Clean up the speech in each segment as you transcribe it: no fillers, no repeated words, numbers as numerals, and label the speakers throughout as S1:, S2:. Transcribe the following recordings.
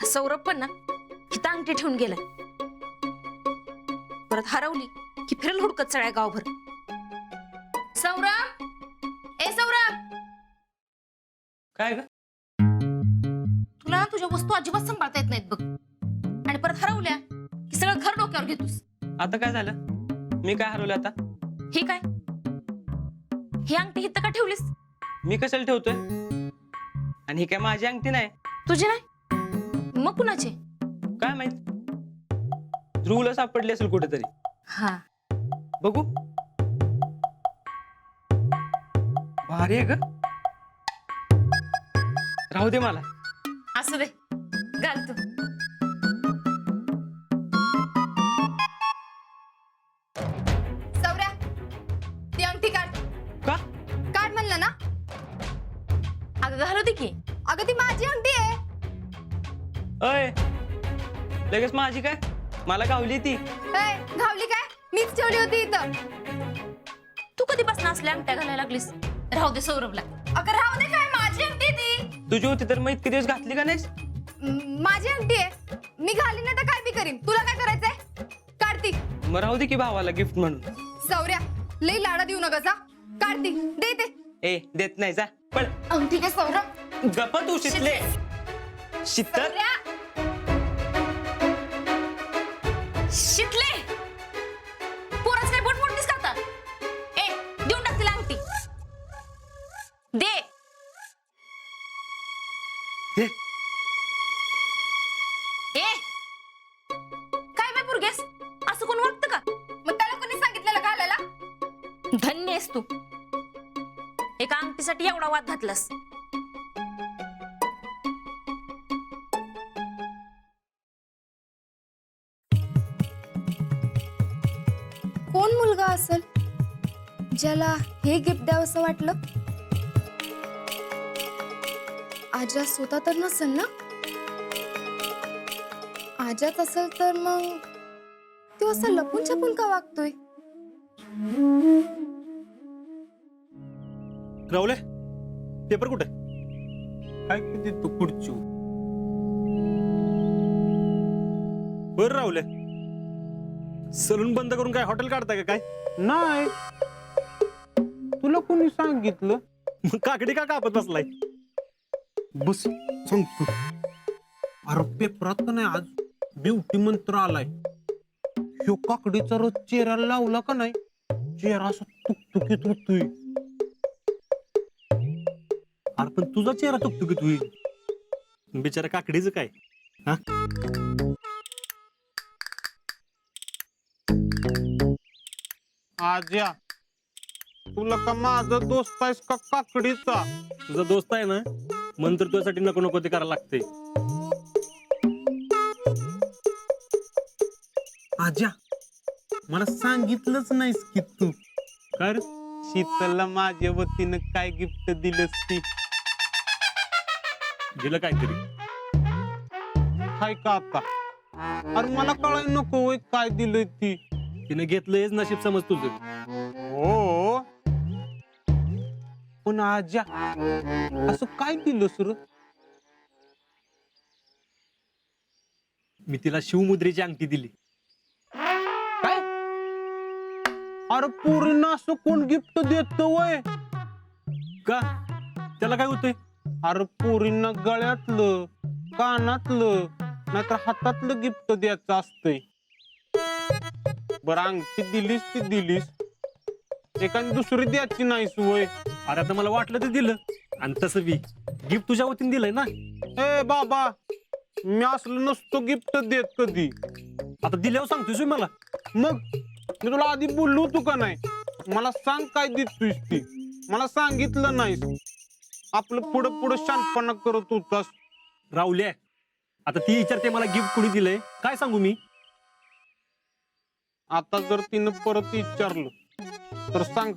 S1: सौरभ पण ना हिता अंगठी ठेवून गेलाय. परत हरवली की फिरेल हुडकत सगळ्या गावभर. सौरभ, ए सौरभ,
S2: काय ग?
S1: तुला ना तुझ्या वस्तू अजिबात सांभाळता येत नाहीत बघ. आणि परत हरवल्या की सगळं घर डोक्यावर घेतोस.
S2: आता काय झालं? मी काय हरवलं आता?
S1: हे काय, ही अंगठी हित का ठेवलीस?
S2: मी कशाला ठेवतोय? आणि ही काय माझी अंगठी नाही.
S1: तुझी नाही मग कुणाची?
S2: काय माहित, ध्रुवला सापडली असेल कुठेतरी.
S1: हा,
S2: बघू. भारी आहे ग. राहू दे मला.
S1: असू दे, घाल तू.
S3: सौर्या, ती अंगठी काढ.
S2: का?
S3: काढ म्हणलं ना.
S1: अगं घालू दे की.
S3: अगं ती माझी अंगठी आहे.
S2: अय, लगेच माझी काय? मला गावली ती.
S3: घावली काय? मीच ठेवली होती इथं.
S1: तू कधीपासून असल्या अंगठ्या घालायला लागलीस? राहू दे सौरभला.
S3: अगं राहू दे, काय माझी अंगठी ती.
S2: तुझी होती तर मग इतके दिवस घातली का नाहीस?
S3: माझी अंगठी आहे. मी घाली नाही तर काय बी करीन. तुला काय करायचंय? काढ ती.
S2: मग राहू दे की भावाला गिफ्ट म्हणून.
S3: सौर्या, लई लाडा देऊ नका जा. काढ ती, दे ते.
S2: ए, देत नाही, जा पण.
S3: अंगठी काय सौरभ?
S2: गप्प तू शितले. शीतल,
S3: सौर्या,
S1: शितले, पोराच काय बोट मोडतीस का आता? ए, देऊन टाक तिला अंगठी. दे.
S2: दे.
S1: ए, काय बाय पुरगेस, असं कोण वागतं का?
S3: मग त्याला कोणी सांगितलेलं घालायला?
S1: धन्य आहेस तू, एका अंगठीसाठी एवढा वाद घातलास.
S3: कोण मुलगा असेल ज्याला हे गिफ्ट द्यावंसं वाटलं? आजा स्वतः तर नसेल ना? आजाच असेल तर मग तो असं लपून छपून का वागतोय?
S4: राहुले, पेपर कुठे? काय किती तू खुर्ची बर. राहुले, सलून बंद करून काय हॉटेल काढताय का काय?
S5: नाही, तुला कोणी सांगितलं?
S4: मग काकडी का कापत बसलाय?
S5: बस सांगतो. अरे पेपरात का नाही आज ब्युटी मंत्र आलाय. ह्यो काकडीचा रोज चेहऱ्याला लावला का नाही, चेहरा असा तुकतुकीत होतोय.
S4: अरे पण तुझा चेहरा तुकतुकीत होईल, बिचारा काकडीचं काय? हा,
S5: आज्या, तुला का माझा दोस्त आहेस का काकडीचा?
S4: तुझा दोस्त आहे ना, म्हणून तर तुझ्यासाठी नको नको ते करायला लागते.
S5: आज्या, मला सांगितलंच नाहीस की तू
S4: काय रे?
S5: शीतलला माझ्या वतीनं काय गिफ्ट दिलंस ती?
S4: दिलं काहीतरी.
S5: हाय का आता? अरे मला कळाय नको होय काय दिलंय ती.
S4: तिने घेतलंयच नशीब समज तुझं.
S5: हो, पण आज्या असं काय दिलं सर?
S4: मी तिला शिवमुद्रेची अंगठी दिली.
S5: काय? अरे पोरींना असं कोण गिफ्ट देत वय?
S4: का? त्याला काय होतंय?
S5: अरे पोरींना गळ्यातलं, कानातलं, नाहीतर हातातलं गिफ्ट द्यायचं असतंय. बरं, अंगठी दिलीस ती दिलीस, एखादी दुसरी द्यायची नाहीस वय?
S4: अरे आता मला वाटलं ते दिलं, आणि तसं बी गिफ्ट तुझ्या वतीने दिलंय ना.
S5: ए बाबा, मी असलं नसतो गिफ्ट देत कधी.
S4: आता दिल्यावर सांगतोस होय मला.
S5: मग मी तुला आधी बोललो होतो का नाही? मला सांग काय देतोयस ती. मला सांगितलं नाहीस. आपलं पुढं पुढं शांतपणा करत होतास.
S4: राहुल्या, आता ती विचारते मला गिफ्ट कोणी दिलंय, काय सांगू मी?
S5: आता जर तिनं परत विचारलं तर सांग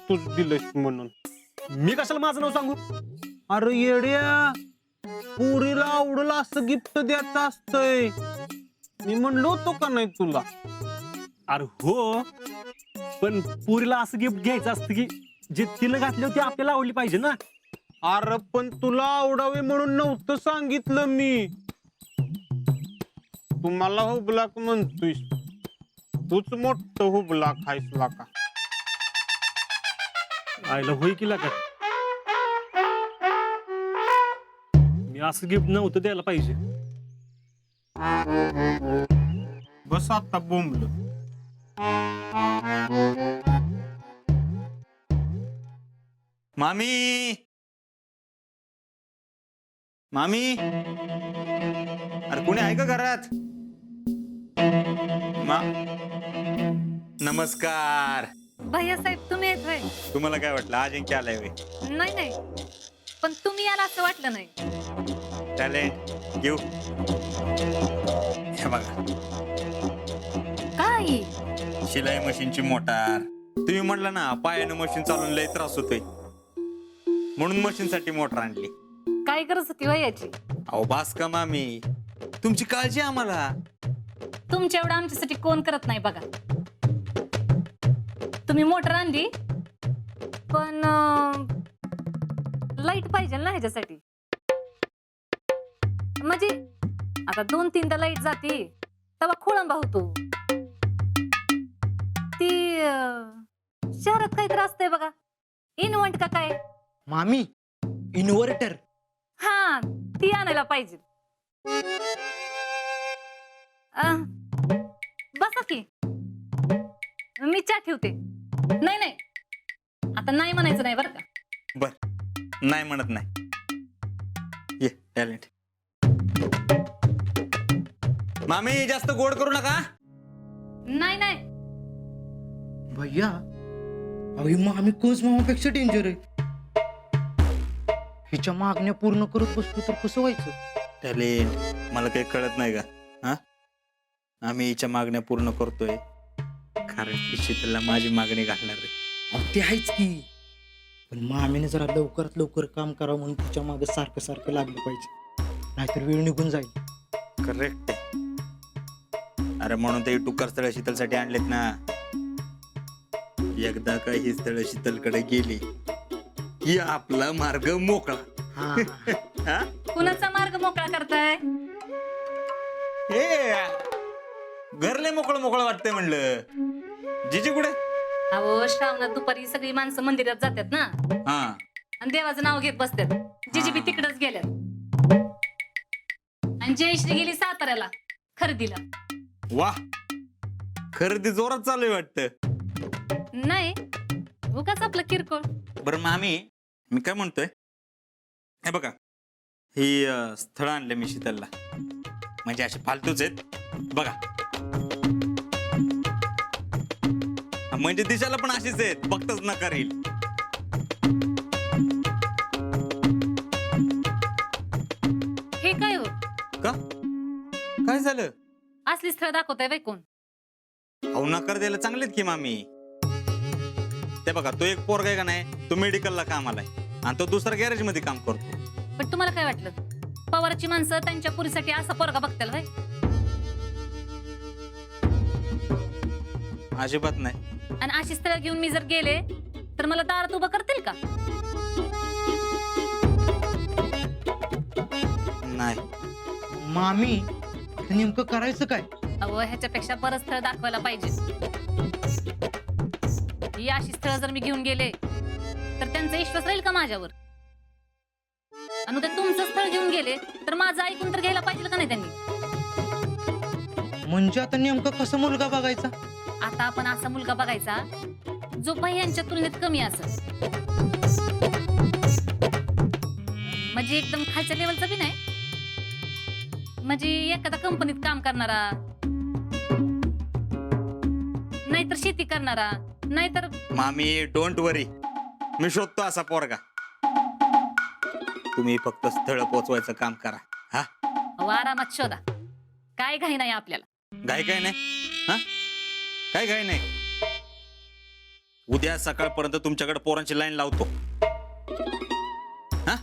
S5: तूच दिलंस म्हणून.
S4: मी कशाला माझं नाव सांगू?
S5: अरे येड्या, पुरीला आवडलं असं गिफ्ट द्यायचं असतंय. मी म्हणलो होतो का नाही तुला?
S4: अरे हो, पण पुरीला असं गिफ्ट घ्यायचं असतं की जे तिनं घातलं ते आपल्याला आवडली पाहिजे ना.
S5: अरे पण तुला आवडावे म्हणून नव्हतं सांगितलं मी. तुम्हाला हुबलाक म्हणतोय, तूच मोठं हुबलाक हायस लाका.
S4: आईला होई की लागा. मी असं गिफ्ट नव्हतं द्यायला पाहिजे.
S5: बस आता बोंबल.
S6: मामी, मामी, अरे कोणी आहे का घरात? नमस्कार.
S1: भैया साहेब तुम्ही येत होय?
S6: तुम्हाला काय वाटलं अजिंक्य आलाय वे?
S1: नाही नाही, पण तुम्ही याला असं वाटलं नाही.
S6: टॅलेंट घेऊ. हे बघा,
S1: काय
S6: शिलाई मशीनची मोटार. तुम्ही म्हटलं ना पायानं मशीन चालून लय त्रास होतोय, म्हणून मशीन साठी मोटर आणली.
S1: काय गरज होती वयाची?
S6: अहो बास का मामी, तुमची काळजी आम्हाला.
S1: तुमच्या एवढं आमच्यासाठी कोण करत नाही बघा. तुम्ही मोटर आणली, पण लाईट पाहिजे ना ह्याच्यासाठी. म्हणजे आता 2-3दा लाईट जाते तेव्हा खोळंबा होतो. ती शहरात काही त्रास असतंय बघा, इन्व्हर्ट का काय.
S2: मामी, इन्व्हर्टर.
S1: हा, ती आणायला पाहिजे. बसा की, मी चहा ठेवते. नाही नाही, आता नाही म्हणायचं नाही बरं का.
S6: बर, नाही म्हणत नाही. ये टॅलेंट. मामी जास्त गोड करू नका.
S1: नाही नाही,
S2: भैया, अहो मामी कोच मामापेक्षा डेंजर आहे. हिच्या मागण्या पूर्ण करत बसतो तर कसं व्हायचं?
S6: टॅलेंट, मला काही कळत नाही का? हा, आम्ही हिच्या मागण्या पूर्ण करतोय कारण शीतलला माझी मागणी घालणार आहे.
S2: अहो ते आहेच की, पण मामीने जरा लवकरात लवकर काम करावं म्हणून तिच्या मागे सारखं सारखं लागलं पाहिजे, नाहीतर वेळ निघून जाईल.
S6: करेक्ट आहे. अरे म्हणून ते टुकार स्थळ शीतलसाठी आणलेत ना. एकदा का ही स्थळ शीतलकडे गेली की आपला मार्ग मोकळा.
S2: हा.
S6: हा?
S1: कुणाचा मार्ग मोकळा करताय?
S6: हे घरले मोकळं मोकळं वाटतंय म्हणलं. जिजी कुठे?
S1: अहो श्रावणात दुपारी सगळी माणसं मंदिरात जातात ना,
S6: हा,
S1: आणि देवाचं नाव घेत बसतात. जिजीबी तिकडच गेल्यात, आणि जयश्री गेली साताऱ्याला खरेदीला.
S6: वा, खरेदी जोरात चालू आहे वाटतं.
S1: नाही, उगाच आपलं किरकोळ.
S6: बरं मामी, मी काय म्हणतोय, हे बघा, ही स्थळ आणले मी शीतलला, म्हणजे असे फालतूच आहेत बघा. म्हणजे दिशाला पण अशीच आहेत, बघतच नकार येईल.
S1: हे काय हो,
S6: का काय झालं?
S1: असली स्थळ दाखवताय बाई कोण?
S6: अहो नकार द्यायला चांगलेत की मामी. ते बघा, तो एक पोरगा आहे का नाही, तो मेडिकलला कामाला आहे आणि तो दुसरा गॅरेज मध्ये काम करतो.
S1: पण तुम्हाला काय वाटलं, पवाराची माणसं त्यांच्या पुरीसाठी असा पोरगा बघताल बाई?
S6: अजिबात नाही.
S1: आणि अशी स्थळ घेऊन मी जर गेले तर मला दारात उभं करतील का?
S6: नाही.
S2: मामी, आता नेमकं करायचं काय?
S1: अहो ह्याच्यापेक्षा बरं स्थळ दाखवायला पाहिजे. ही अशी स्थळ जर मी घेऊन गेले तर त्यांचा विश्वास राहील का माझ्यावर? आणि उद्या तुमचं स्थळ घेऊन गेले तर माझं ऐकून तर घ्यायला पाहिजे का नाही त्यांनी?
S2: म्हणजे आता नेमकं कसं मुलगा बघायचा?
S1: आता आपण असा मुलगा बघायचा जो भैयांच्या तुलनेत कमी असेल, म्हणजे एकदम खालच्या लेवलचा बी नाही, म्हणजे एखादा कंपनीत काम करणारा, नाहीतर शेती करणारा, नाहीतर.
S6: मामी डोंट वरी, मी शोधतो असा पोरगा. तुम्ही फक्त स्थळ पोचवायचं काम करा. हा,
S1: अहो, आरामात शोधा, काय घाई नाही आपल्याला.
S6: घाई काय नाही. हा, काय घाई नाही. उद्या सकाळपर्यंत तुमच्याकडे पोरांची लाईन लावतो. हा,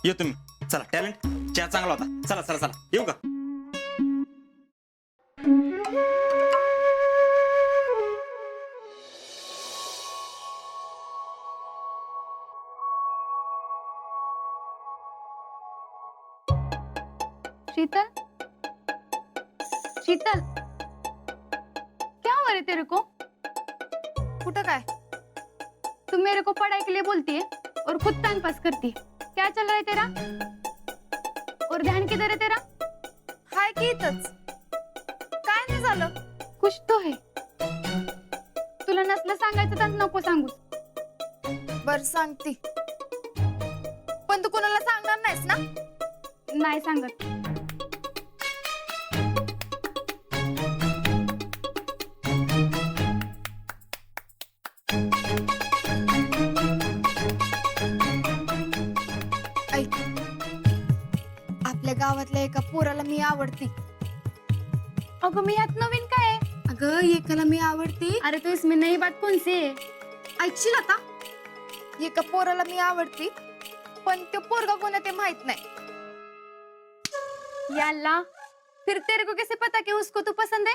S6: ये तुम्ही. चला टॅलेंट, चहा चांगला होता. चला चला चला, येऊ का?
S3: शीतल,
S7: शीतल, क्या हो रहा है तेरे को?
S3: कुठं काय?
S7: तू मेरे को पढ़ाई के लिए बोलती है और खुद टाइम पास करती है. क्या चल रहा है तेरा? और ध्यान किधर है तेरा?
S3: हाय की इथंच. काय नाही झालं.
S7: कुछ तो है. तुला नसलं सांगायचं तर नको सांगू.
S3: बर सांगती. पण तू कोणाला सांगणार नाहीस ना?
S7: नाही सांगत.
S3: ऐक, आपल्या गावातल्या एका पोराला मी आवडती.
S7: अगं मी यात नवीन काय आहे?
S3: अगं एकाला मी आवडती.
S7: अरे तो इसमें नई बात कौन सी है?
S3: ऐकशील आता? एका पोराला मी आवडती, पण ते पोरगा कोण आहे ते माहित नाही.
S7: या अल्लाह, फिर तेरे को कैसे पता कि उसको तू पसंद है?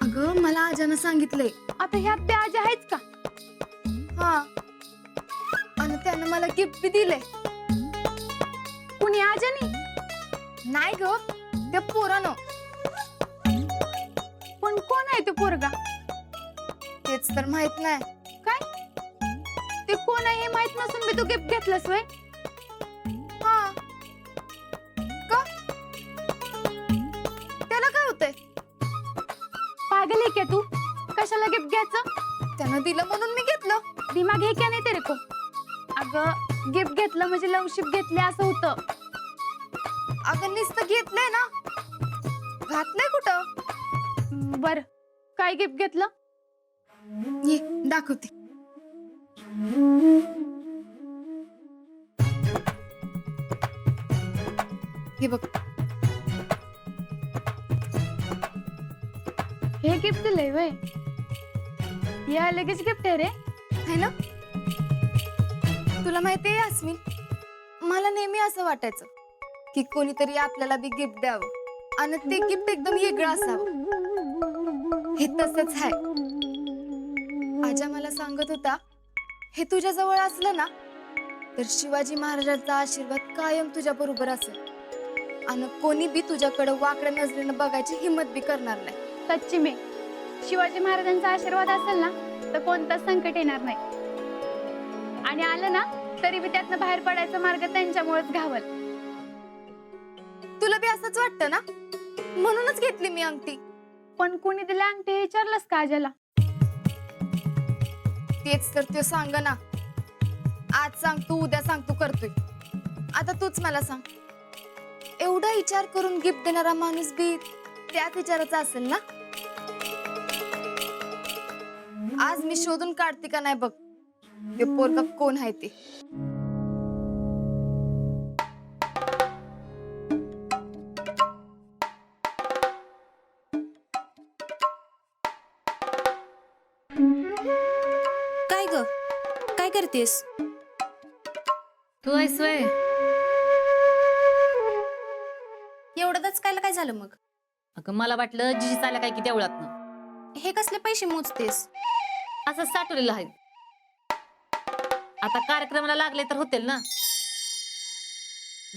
S3: अगं मला आजानं सांगितलंय.
S7: आता ह्यात ते आज आहेच का?
S3: हा, आणि त्यानं मला गिफ्ट बी दिले.
S7: कुणी आजानी?
S3: नाही ग, त्या पोरानं.
S7: पण कोण आहे तो पोरगा?
S3: तेच तर माहित नाही.
S7: काय? ते कोण आहे हे माहित नसून मी तू गिफ्ट घेतलंस होय?
S3: हा, का? त्याला काय होतंय?
S7: पागल है क्या तू? कशाला गिफ्ट घ्यायचं?
S3: त्यानं दिलं म्हणून मी घेतलं.
S7: दिमाग आहे क्या नाही तेरे को? अगं गिफ्ट घेतलं म्हणजे लवशिप घेतले असं होतं.
S3: अगं नुसतं घेतलंय ना, घातलंय कुठं?
S7: बर, काय गिफ्ट घेतलं?
S3: ये दाखवते. हे बघ.
S7: हे गिफ्ट दिलंय वय? या लगेच गिफ्ट आहे रे.
S3: है ना? तुला माहितीये यास्मिन, मला नेहमी असं वाटायचं की कोणीतरी आपल्याला बी गिफ्ट द्यावं आणि ते गिफ्ट एकदम वेगळं असावं. हे तसंच आहे. आजा मला सांगत होता, हे तुझ्या जवळ असलं ना तर शिवाजी महाराजांचा आशीर्वाद कायम तुझ्या बरोबर असेल आणि कोणी बी तुझ्याकडे वाकड्या नजरेनं बघायची हिंमत बी करणार नाही.
S7: सच्ची में शिवाजी महाराजांचा आशीर्वाद असेल ना तर कोणताच संकट येणार नाही. आणि आलं ना तरी बी त्यातनं बाहेर पडायचा मार्ग त्यांच्यामुळेच घावल.
S3: तुला बी असंच वाटतं ना? म्हणूनच घेतली मी अंगठी.
S7: पण कोणी दिल्या अंगठी हे विचारलंस का आजाला?
S3: तेच तर ते सांग ना. आज सांग तू, उद्या सांग तू करतोय. आता तूच मला सांग, एवढा विचार करून गिफ्ट देणारा माणूस बी त्याच विचाराचा असेल ना? आज मी शोधून काढते का नाही बघ ते पोरगा कोण आहे ते.
S8: काय ग, काय करतेस?
S1: तू आहेस वय?
S8: एवढं दचकायला काय झालं मग?
S1: अगं मला वाटलं जिजी चाल्या काय की तेवढ्यातनं.
S8: हे कसले पैसे मोजतेस?
S1: असं साठवलेलं आहे. आता कार्यक्रमाला लागले तर होतील ना.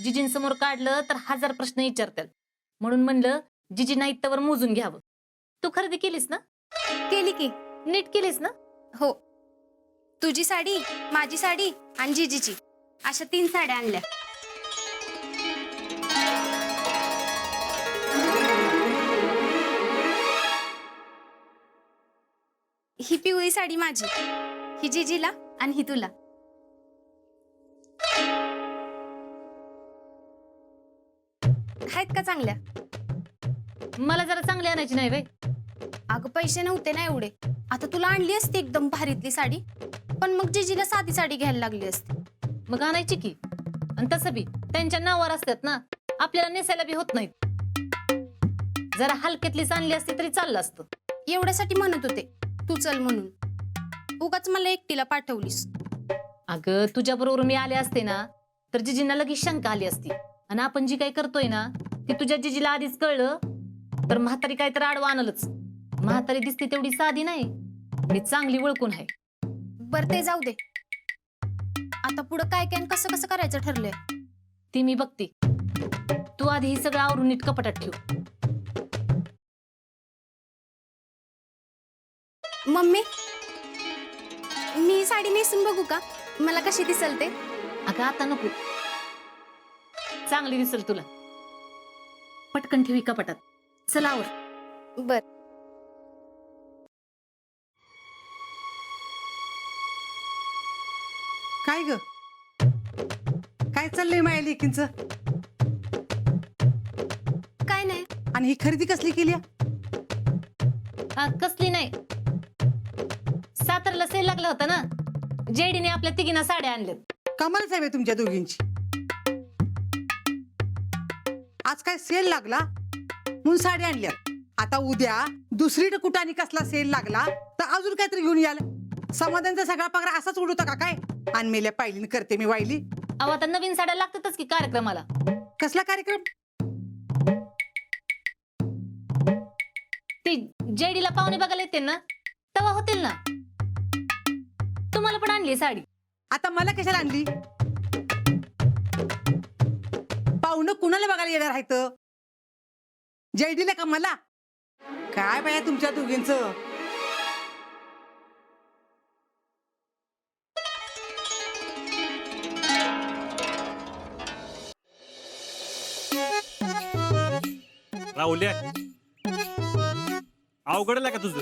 S1: जिजींसमोर काढलं तर 1000 प्रश्न विचारतात. म्हणून म्हणलं जिजी नाही तर मोजून घ्यावं. तू खरेदी केलीस ना?
S8: केली की.
S1: नीट केलीस ना?
S8: हो, तुझी साडी, माझी साडी आणि जीजीची अशा 3 साड्या आणल्या. ही पिवळी साडी माझी, ही जीजीला आणि ही तुला. आहेत का चांगल्या?
S1: मला जरा चांगली आणायची नाही बाई.
S8: अगं पैसे नव्हते ना एवढे. आता तुला आणली असती एकदम भारीतली साडी, पण मग जीजीला साधी साडी घ्यायला लागली असती.
S1: मग आणायची की. आणि तसं बी त्यांच्या नावावर असतात ना, आपल्याला नेसायला बी होत नाहीत. जरा हलक्यातलीच आणली असती तरी चाललं असतं.
S8: एवढ्यासाठी म्हणत होते तू चल म्हणून. उगाच मला एकटीला पाठवलीस.
S1: अगं तुझ्या बरोबर मी आले असते ना तर जिजींना लगेच शंका आली असती. आणि आपण जी काही करतोय ना ते तुझ्या जिजीला आधीच कळलं तर म्हातारी काय तर आडवं आणलंच. म्हातारी दिसते तेवढी साधी नाही, मी चांगली ओळखून आहे.
S8: बरं ते जाऊ दे. आता पुढं काय काय आणि कसं कसं करायचं ठरलंय?
S1: ती मी बघते. तू आधी हे सगळं आवरून नीट कपाटात ठेव.
S8: मम्मी, मी साडी नेसून बघू का? मला कशी दिसल ते?
S1: अगं आता नको, चांगली दिसेल तुला. पटकन ठेवी कपाटात. चला आवर.
S3: बर.
S9: काय ग, काय चाललंय माझ्या लेकींच?
S8: काय नाही.
S9: आणि ही खरेदी कसली केली?
S1: कसली नाही, सातारला सेल लागला होता ना, जेडीने आपल्या तिघींना साड्या आणल्यात.
S9: कमालच आहे तुमच्या दोघींची. आज काय सेल लागला म्हणून साड्या आणल्या. आता उद्या दुसरीकडे कुठं आणि कसला सेल लागला तर अजून काहीतरी घेऊन याल. समाधानचा सगळा पगार असाच उडवता का काय? आणि मेल्या पायलीन करते मी वाईली.
S1: अहो आता नवीन साड्या लागतातच की कार्यक्रमाला.
S9: कसला कार्यक्रम?
S1: ते जेडीला पाहुणे बघायला येते ना, तेव्हा होतील ना. तुम्हाला पण आणली साडी.
S9: आता मला कशाला आणली? पाहुणं कुणाला बघायला येणार आहेत? जयडीला का मला? काय बाया तुमच्या दोघींचं.
S4: राहुल्या, अवघडलं का तुझं?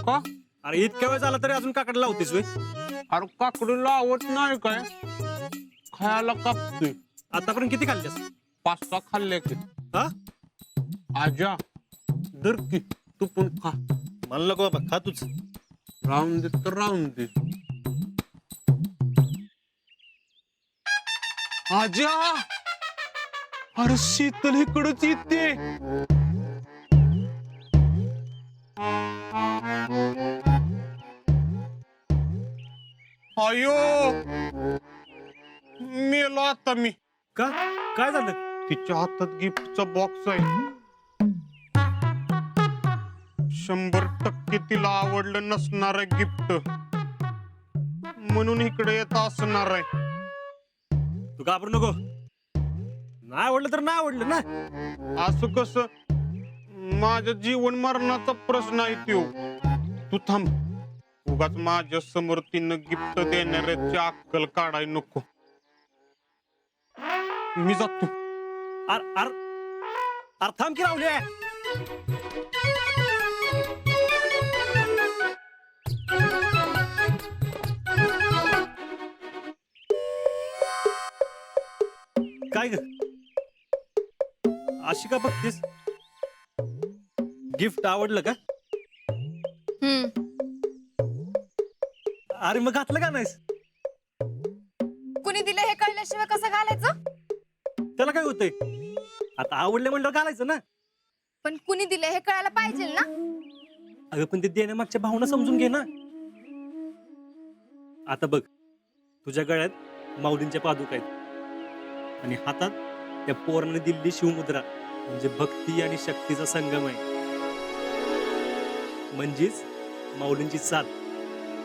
S5: का?
S4: अरे इतक्या वेळ झाला तरी अजून काकडे लावतेस वे?
S5: अरे काकडीला आवड नाही काय? खायला कापतोय.
S4: आतापर्यंत किती खाल्ल्यास?
S5: 5-6 खाल्ले की.
S4: हा?
S5: आजा दर की तू पण खा.
S4: मला नको बाबा, खा तूच.
S5: राहून दे तर राहून दे. आजा, अरे शीतल इकडच येते. अयो, मेलो आता मी.
S4: का? काय झालं?
S5: तिच्या हातात गिफ्टचा बॉक्स आहे. 100% तिला आवडलं नसणार आहे गिफ्ट, म्हणून इकडे येत असणार आहे.
S4: तू घाबरू नको. नाही आवडलं तर नाही आवडलं ना.
S5: असं कसं? माझ्या जीवन मरणाचा प्रश्न आहे त्यो. तू थांब. उगाच माझ्या समोर तिनं गिफ्ट देणाऱ्याची अक्कल काढाय नको. मी जातो.
S4: अर अर अर थांब की राहुल्या. काय ग, अशी का बघतेस? गिफ्ट आवडलं का? अरे मग घातलं का नाहीस?
S3: कुणी दिले हे कळल्याशिवाय कसं घालायचं?
S4: त्याला काय होतंय? आता आवडले म्हणलं घालायचं ना.
S3: पण कुणी दिले हे कळायला पाहिजे ना.
S4: अगं पण ते देण्यामागच्या भावना समजून घे ना. आता बघ, तुझ्या गळ्यात माऊलींच्या पादुका आहेत आणि हातात त्या पोराने दिलेली शिवमुद्रा, म्हणजे भक्ती आणि शक्तीचा संगम आहे. म्हणजेच माऊलींची साथ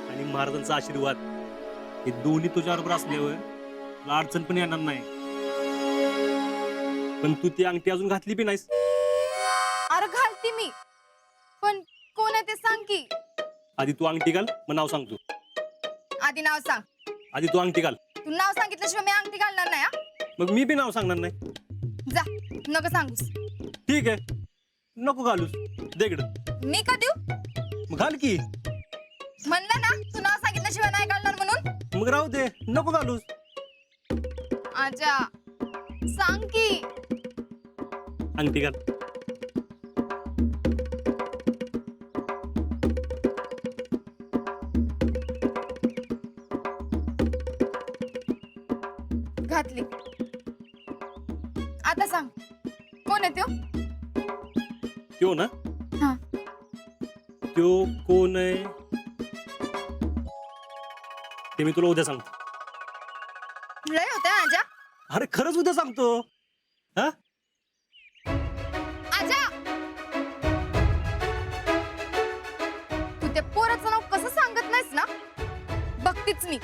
S4: आणि महाराजांचा आशीर्वाद हे दोन्ही तुझ्याबरोबर असल्यावर तुला अडचण पण येणार नाही. पण तू ती अंगठी अजून घातली बी नाहीस.
S3: अरे घालती मी, पण कोण आहे ते सांग की.
S4: आधी तू अंगठी घाल, मग नाव सांगतो.
S3: आधी नाव सांग.
S4: आधी तू अंगठी घाल.
S3: तू नाव सांगितल्याशिवाय मी अंगठी घालणार नाही. हा?
S4: मग मी बी नाव सांगणार नाही.
S3: जा, नको सांगूस.
S4: ठीक आहे, नको घालूस. दे इकडं.
S3: मी का देऊ?
S4: मग घाल की.
S3: म्हणलं ना तू नाव सांगितल्याशिवाय नाही घालणार म्हणून.
S4: मग राहू दे, नको घालूस.
S3: आजा सांग की.
S4: अंगठी घाल.
S3: घातली. आता सांग कोण आहे त्यो?
S4: त्यो ना?
S3: हा.
S4: त्यो कोण आहे ते मी तुला उद्या सांगतो.
S3: लय होते आजा.
S4: अरे खरंच उद्या सांगतो. हा?
S3: आजा, तू त्या पोराचं नाव कसं सांगत नाहीस ना, बघतीच मी.